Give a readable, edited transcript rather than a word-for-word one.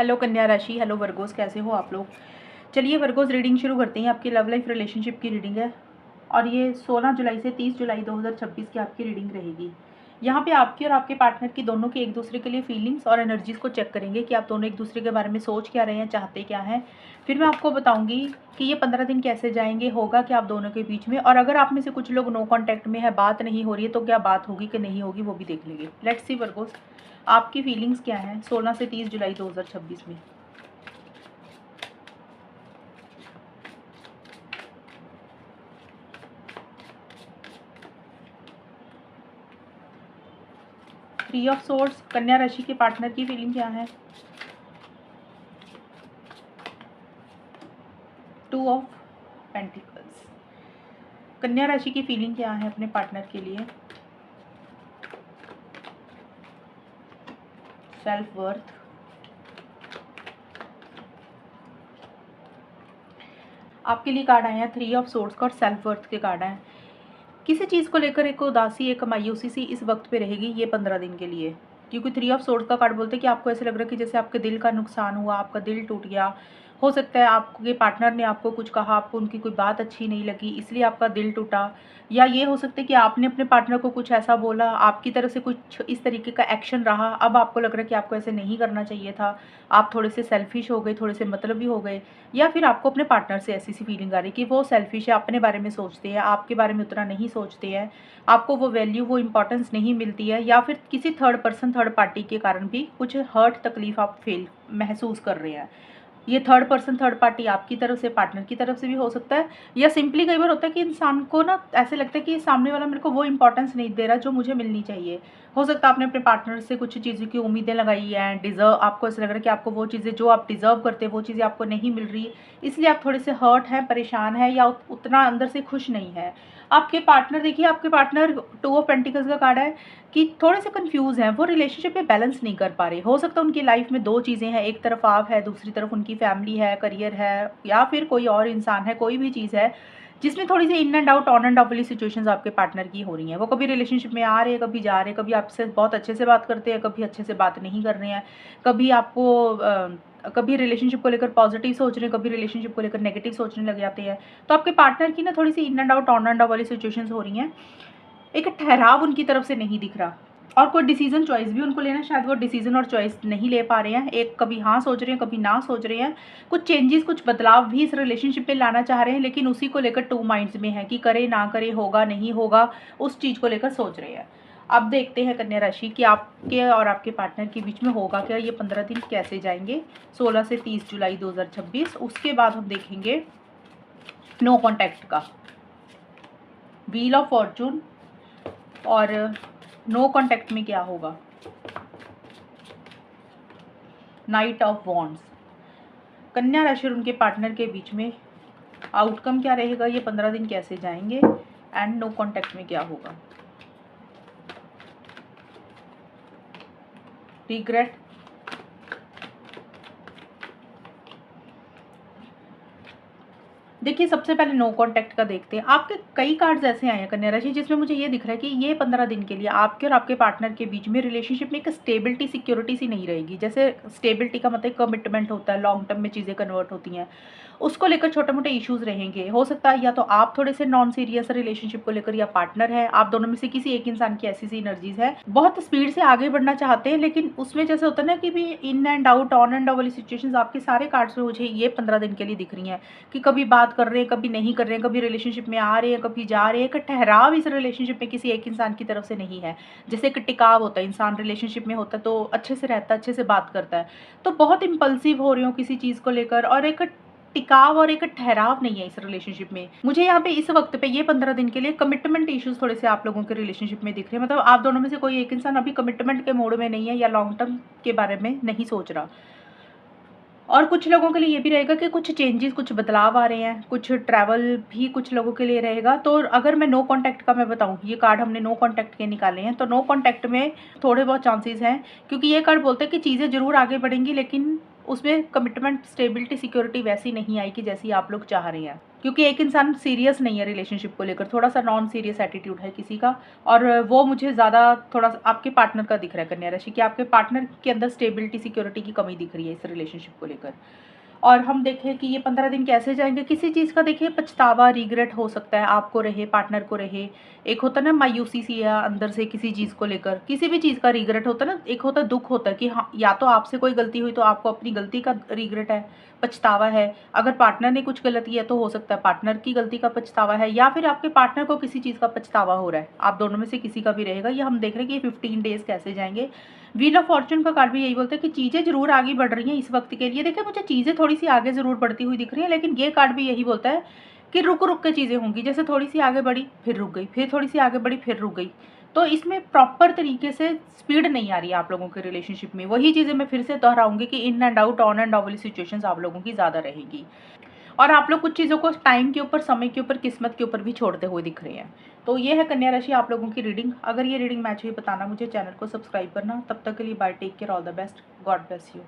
Hello कन्या राशि, hello Virgo's, कैसे हो आप लोग। चलिए वर्गोस रीडिंग शुरू करते हैं। आपकी लव लाइफ रिलेशनशिप की रीडिंग है और ये 16 जुलाई से 30 जुलाई 2026 की आपकी रीडिंग रहेगी। यहाँ पे आपकी और आपके पार्टनर की दोनों की एक दूसरे के लिए फीलिंग्स और एनर्जीज़ को चेक करेंगे कि आप दोनों एक दूसरे के बारे में सोच क्या रहे हैं, चाहते क्या हैं। फिर मैं आपको बताऊंगी कि ये 15 दिन कैसे जाएंगे, होगा क्या आप दोनों के बीच में, और अगर आप में से कुछ लोग नो कॉन्टैक्ट में है, बात नहीं हो रही है, तो क्या बात होगी कि नहीं होगी वो भी देख लेंगे। लेट्स सी वर्गोस, आपकी फीलिंग्स क्या हैं 16 से 30 जुलाई 2026 में। थ्री ऑफ सोर्ड्स, कन्या राशि के पार्टनर की फीलिंग क्या है। टू ऑफ पेंटिकल्स, कन्या राशि की फीलिंग क्या है अपने पार्टनर के लिए। सेल्फ वर्थ, आपके लिए कार्ड आए हैं थ्री ऑफ सोर्ड्स का और सेल्फ वर्थ के कार्ड आए हैं। किसी चीज़ को लेकर एक उदासी, एक मायूसी सी इस वक्त पे रहेगी ये 15 दिन के लिए, क्योंकि थ्री ऑफ सोर्ड्स का कार्ड बोलते हैं कि आपको ऐसे लग रहा है कि जैसे आपके दिल का नुकसान हुआ, आपका दिल टूट गया। हो सकता है आपके पार्टनर ने आपको कुछ कहा, आपको उनकी कोई बात अच्छी नहीं लगी, इसलिए आपका दिल टूटा। या ये हो सकता है कि आपने अपने पार्टनर को कुछ ऐसा बोला, आपकी तरफ से कुछ इस तरीके का एक्शन रहा, अब आपको लग रहा है कि आपको ऐसे नहीं करना चाहिए था। आप थोड़े से सेल्फिश हो गए, थोड़े से मतलबी हो गए, या फिर आपको अपने पार्टनर से ऐसी सी फीलिंग आ रही कि वो सेल्फिश है, अपने बारे में सोचते हैं, आपके बारे में उतना नहीं सोचते हैं, आपको वो वैल्यू, वो इंपॉर्टेंस नहीं मिलती है, या फिर किसी थर्ड पर्सन, थर्ड पार्टी के कारण भी कुछ हर्ट, तकलीफ आप फील महसूस कर रहे हैं। ये थर्ड पर्सन, थर्ड पार्टी आपकी तरफ से, पार्टनर की तरफ से भी हो सकता है, या सिंपली कई बार होता है कि इंसान को ना ऐसे लगता है कि सामने वाला मेरे को वो इंपॉर्टेंस नहीं दे रहा जो मुझे मिलनी चाहिए। हो सकता है आपने अपने पार्टनर से कुछ चीज़ों की उम्मीदें लगाई हैं, डिज़र्व, आपको ऐसा लग रहा है कि आपको वो चीज़ें जो आप डिज़र्व करते हैं वो चीज़ें आपको नहीं मिल रही, इसलिए आप थोड़े से हर्ट हैं, परेशान हैं, या उतना अंदर से खुश नहीं है। आपके पार्टनर, देखिए आपके पार्टनर टू ऑफ पेंटिकल्स का कार्ड है कि थोड़े से कंफ्यूज हैं, वो रिलेशनशिप में बैलेंस नहीं कर पा रहे। हो सकता है उनकी लाइफ में दो चीज़ें हैं, एक तरफ आप है, दूसरी तरफ उनकी फैमिली है, करियर है, या फिर कोई और इंसान है, कोई भी चीज़ है जिसमें थोड़ी सी in and out, on and off वाली सिचुएशंस आपके पार्टनर की हो रही हैं। वो कभी रिलेशनशिप में आ रहे हैं, कभी जा रहे हैं, कभी आपसे बहुत अच्छे से बात करते हैं, कभी अच्छे से बात नहीं कर रहे हैं, कभी आपको कभी रिलेशनशिप को लेकर पॉजिटिव सोच रहे हैं, कभी रिलेशनशिप को लेकर नेगेटिव सोचने लग जाते हैं। तो आपके पार्टनर की ना थोड़ी सी in and out, on and off वाली सिचुएशंस हो रही हैं। एक ठहराव उनकी तरफ से नहीं दिख रहा, और कोई डिसीजन चॉइस भी उनको लेना, शायद वो डिसीजन और चॉइस नहीं ले पा रहे हैं। एक कभी हाँ सोच रहे हैं, कभी ना सोच रहे हैं। कुछ चेंजेस, कुछ बदलाव भी इस रिलेशनशिप में लाना चाह रहे हैं, लेकिन उसी को लेकर टू माइंड्स में है कि करे ना करे, होगा नहीं होगा, उस चीज़ को लेकर सोच रहे हैं। अब देखते हैं कन्या राशि कि आपके और आपके पार्टनर के बीच में होगा क्या, ये 15 दिन कैसे जाएंगे 16 से 30 जुलाई 2026। उसके बाद हम देखेंगे नो कॉन्टैक्ट का, व्हील ऑफ फॉर्चून, और नो कॉन्टैक्ट में क्या होगा, नाइट ऑफ वॉन्ड्स। कन्या राशि और उनके पार्टनर के बीच में आउटकम क्या रहेगा, ये 15 दिन कैसे जाएंगे, एंड नो कॉन्टैक्ट में क्या होगा। रिग्रेट, देखिए सबसे पहले नो कॉन्टैक्ट का देखते हैं। आपके कई कार्ड्स ऐसे आए हैं कन्या राशि जिसमें मुझे ये दिख रहा है कि ये 15 दिन के लिए आपके और आपके पार्टनर के बीच में रिलेशनशिप में एक स्टेबिलिटी, सिक्योरिटी सी नहीं रहेगी। जैसे स्टेबिलिटी का मतलब कमिटमेंट होता है, लॉन्ग टर्म में चीज़ें कन्वर्ट होती हैं, उसको लेकर छोटे मोटे इश्यूज रहेंगे। हो सकता है या तो आप थोड़े से नॉन सीरियस रिलेशनशिप को लेकर, या पार्टनर है, आप दोनों में से किसी एक इंसान की ऐसी सी एनर्जीज है, बहुत स्पीड से आगे बढ़ना चाहते हैं, लेकिन उसमें जैसे होता है ना कि भी इन and out, on and off वाली सिचुएशंस आपके सारे कार्ड्स में मुझे ये 15 दिन के लिए दिख रही हैं कि कभी बात कर रहे हैं, कभी नहीं कर रहे हैं, कभी रिलेशनशिप में आ रहे हैं, कभी जा रहे हैं। एक ठहराव इस रिलेशनशिप में किसी एक इंसान की तरफ से नहीं है। जैसे एक टिकाव होता है, इंसान रिलेशनशिप में होता है तो अच्छे से रहता है, अच्छे से बात करता है, तो बहुत इम्पल्सिव हो रही हो किसी चीज़ को लेकर, और एक टिकाव और एक ठहराव नहीं है इस रिलेशनशिप में। मुझे यहाँ पे इस वक्त पे ये 15 दिन के लिए कमिटमेंट इश्यूज थोड़े से आप लोगों के रिलेशनशिप में दिख रहे हैं। मतलब आप दोनों में से कोई एक इंसान अभी कमिटमेंट के मोड में नहीं है, या लॉन्ग टर्म के बारे में नहीं सोच रहा। और कुछ लोगों के लिए ये भी रहेगा कि कुछ चेंजेस, कुछ बदलाव आ रहे हैं, कुछ ट्रैवल भी कुछ लोगों के लिए रहेगा। तो अगर मैं नो कॉन्टैक्ट का मैं बताऊं, ये कार्ड हमने नो कॉन्टैक्ट के निकाले हैं, तो नो कॉन्टैक्ट में थोड़े बहुत चांसेस हैं, क्योंकि ये कार्ड बोलते हैं कि चीज़ें ज़रूर आगे बढ़ेंगी, लेकिन उसमें कमिटमेंट, स्टेबिलिटी, सिक्योरिटी वैसी नहीं आएगी जैसी आप लोग चाह रहे हैं, क्योंकि एक इंसान सीरियस नहीं है रिलेशनशिप को लेकर, थोड़ा सा नॉन सीरियस एटीट्यूड है किसी का। और वो मुझे ज़्यादा थोड़ा सा आपके पार्टनर का दिख रहा है कन्या राशि, कि आपके पार्टनर के अंदर स्टेबिलिटी, सिक्योरिटी की कमी दिख रही है इस रिलेशनशिप को लेकर। और हम देखें कि ये 15 दिन कैसे जाएंगे, किसी चीज़ का देखिए पछतावा, रिग्रेट हो सकता है, आपको रहे, पार्टनर को रहे। एक होता है ना मायूसी सी, या अंदर से किसी चीज़ को लेकर, किसी भी चीज़ का रिग्रेट होता है ना, एक होता है दुख होता है कि हाँ, या तो आपसे कोई गलती हुई तो आपको अपनी गलती का रिग्रेट है, पछतावा है। अगर पार्टनर ने कुछ गलत किया तो हो सकता है पार्टनर की गलती का पछतावा है, या फिर आपके पार्टनर को किसी चीज़ का पछतावा हो रहा है। आप दोनों में से किसी का भी रहेगा। ये हम देख रहे हैं कि ये 15 डेज़ कैसे जाएंगे। व्हील ऑफ फॉर्चून का कार्ड भी यही बोलता है कि चीज़ें ज़रूर आगे बढ़ रही हैं इस वक्त के लिए। देखिए मुझे चीज़ें थोड़ी सी आगे ज़रूर बढ़ती हुई दिख रही हैं, लेकिन ये कार्ड भी यही बोलता है कि रुक रुक के चीज़ें होंगी, जैसे थोड़ी सी आगे बढ़ी फिर रुक गई, फिर थोड़ी सी आगे बढ़ी फिर रुक गई। तो इसमें प्रॉपर तरीके से स्पीड नहीं आ रही है आप लोगों के रिलेशनशिप में। वही चीज़ें मैं फिर से दोहराऊंगी कि इन and out, on and off वाली सिचुएशंस आप लोगों की ज़्यादा रहेगी। और आप लोग कुछ चीज़ों को टाइम के ऊपर, समय के ऊपर, किस्मत के ऊपर भी छोड़ते हुए दिख रहे हैं। तो ये है कन्या राशि आप लोगों की रीडिंग। अगर ये रीडिंग मैच हुई बताना मुझे, चैनल को सब्सक्राइब करना। तब तक के लिए bye, take care, all the best, God bless you.